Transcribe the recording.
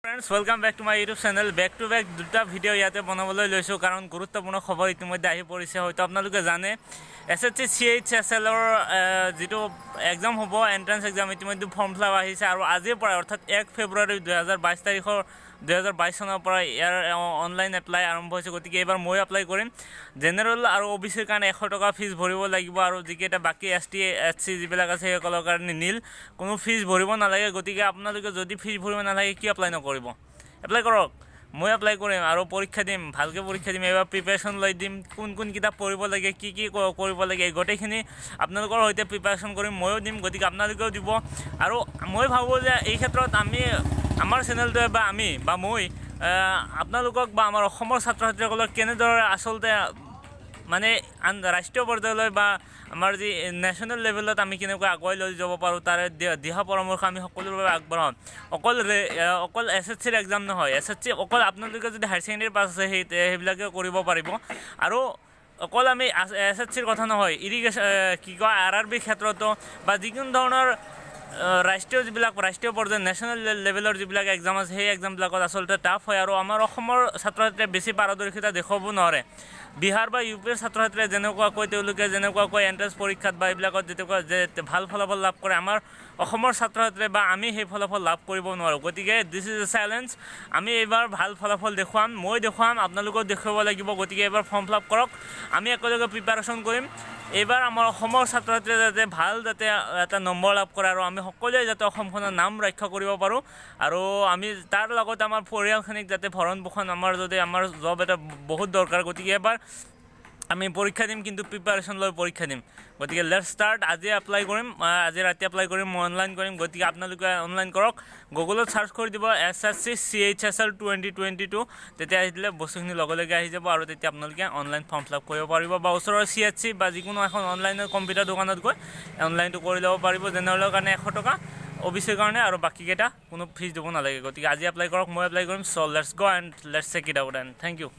Friends, welcome back to my YouTube channel. Back to back দুটা video ইয়াতে বনাবলৈ লৈছো কাৰণ গুৰুত্বপূৰ্ণ খবৰ ইতিমধ্যে আহি পৰিছে হয়তো আপোনালোকে জানে SSC CHSL ৰ যেটো এক্সাম হ'ব এন্ট্ৰান্স এক্সাম ইতিমধ্যে ফৰ্ম ফিল আপ আহিছে আৰু আজিৰ পৰা অৰ্থাৎ 1 ফেব্ৰুৱাৰী 2022 তাৰিখৰ 2022 চনৰ পৰা ইয়াৰ অনলাইন এপ্লাই আৰম্ভ হৈছে গতিকে এবাৰ মই এপ্লাই কৰিম জেনাৰেল আৰু ওবিসিৰ কাৰণে 100 টকা ফিজ ভৰিব লাগিব আৰু যিকেটা বাকি ST SC যিবিলাক আছে সকলৰ কাৰণে নীল কোনো ফিজ ভৰিব নালাগে গতিকে আপোনালোকে যদি ফিজ ভৰিব নালাগে কি এপ্লাই নকৰিব এপ্লাই কৰক মই এপ্লাই কৰিম আৰু পৰীক্ষা দিম ভালকে পৰীক্ষা দিম এবাৰ প্ৰিপাৰেচন লৈ দিম কোন কিতাপ পঢ়িব লাগে কি কৰিব লাগে গটেখিনি আপোনালোকৰ হৈতে প্ৰিপাৰেচন কৰিম ময়ো দিম গতিকে আপোনালোকেও দিব আৰু মই ভাবো যে এই ক্ষেত্ৰত আমি আমাৰ চেনেলটো বা আমি বা মই আপোনালোকক বা আমাৰ অসমৰ ছাত্ৰ-ছাত্ৰীসকলক কেনেদৰে আসলতে মানে ৰাষ্ট্ৰীয় পৰ্যায়লৈ বা আমাৰ যি নেশ্যনেল লেভেলত আমি কেনেকৈ আগুৱাই লৈ যাব পাৰোঁ তাৰে দিহা পৰামৰ্শ আমি সকলোৰে বাবে আগবঢ়াম অকল SSCৰ এক্সাম নহয় SSC অকল আপোনালোকে যদি হায়াৰ ছেকেণ্ডেৰী পাছ আছে সেইবিলাকে কৰিব পাৰিব আৰু অকল আমি SSCৰ কথা নহয় ইৰিগেশ্যন কি কয় RRB ক্ষেত্ৰতো বা যিকোনো ধৰণৰ ৰাষ্ট্ৰীয় পৰ্যায়ৰ নেশ্যনেল লেভেলৰ যিবিলাক এক্সাম আছে সেই এক্সামবিলাকত আচলতে টাফ হয় আৰু আমাৰ অসমৰ ছাত্ৰ-ছাত্ৰীয়ে বেছি পাৰদৰ্শিতা দেখুৱাব নোৱাৰে বিহাৰ বা ইউপিৰ ছাত্ৰ-ছাত্ৰীয়ে যেনেকুৱাকৈ এন্ট্ৰেন্স পৰীক্ষাত বা এইবিলাকত যেনেকুৱা ভাল ফলাফল লাভ কৰে আমাৰ অসমৰ ছাত্ৰ-ছাত্ৰীয়ে বা আমি সেই ফলাফল লাভ কৰিব নোৱাৰোঁ গতিকে দিছ ইজ এ চেলেঞ্জ আমি এইবাৰ ভাল ফলাফল দেখুৱাম মই দেখুৱাম আপোনালোকেও দেখুৱাব লাগিব গতিকে এইবাৰ ফৰ্ম ফিল আপ কৰক আমি একেলগে প্ৰিপাৰেচন কৰিম এইবাৰ আমাৰ অসমৰ ছাত্ৰ-ছাত্ৰীয়ে যাতে ভাল এটা নম্বৰ লাভ কৰে আৰু আমি সকলোৱে যাতে অসমখনৰ নাম ৰক্ষা কৰিব পাৰোঁ আৰু আমি তাৰ লগত আমাৰ পৰিয়ালখিনিক যাতে ভৰণ পোষণ আমাৰ জব এটা বহুত দৰকাৰ গতিকে এবাৰ আমি পৰীক্ষা দিম কিন্তু প্ৰিপাৰেচন লৈ পৰীক্ষা দিম গতিকে লেটস ষ্টাৰ্ট আজি এপ্লাই কৰিম আজি ৰাতি এপ্লাই কৰিম মই অনলাইন কৰিম গতিকে আপোনালোকে অনলাইন কৰক গুগলত সাৰ্চ কৰি দিব SSC CHSL 2022 তেতিয়া আহি দিলে বস্তুখিনি লগে আহি যাব আৰু তেতিয়া আপোনালোকে অনলাইন ফৰ্ম ফিল আপ কৰিব পাৰিব বা ওচৰৰ CHC বা যিকোনো এখন অনলাইনৰ কম্পিউটাৰ দোকানত গৈ অনলাইনটো কৰি ল'ব পাৰিব জেনেৰেলৰ কাৰণে 100 টকা ওবিসিৰ কাৰণে আৰু বাকিকেইটা কোনো ফিজ দিব নালাগে গতিকে আজি এপ্লাই কৰক মই এপ্লাই কৰিম so let's go and let's check it out and thank U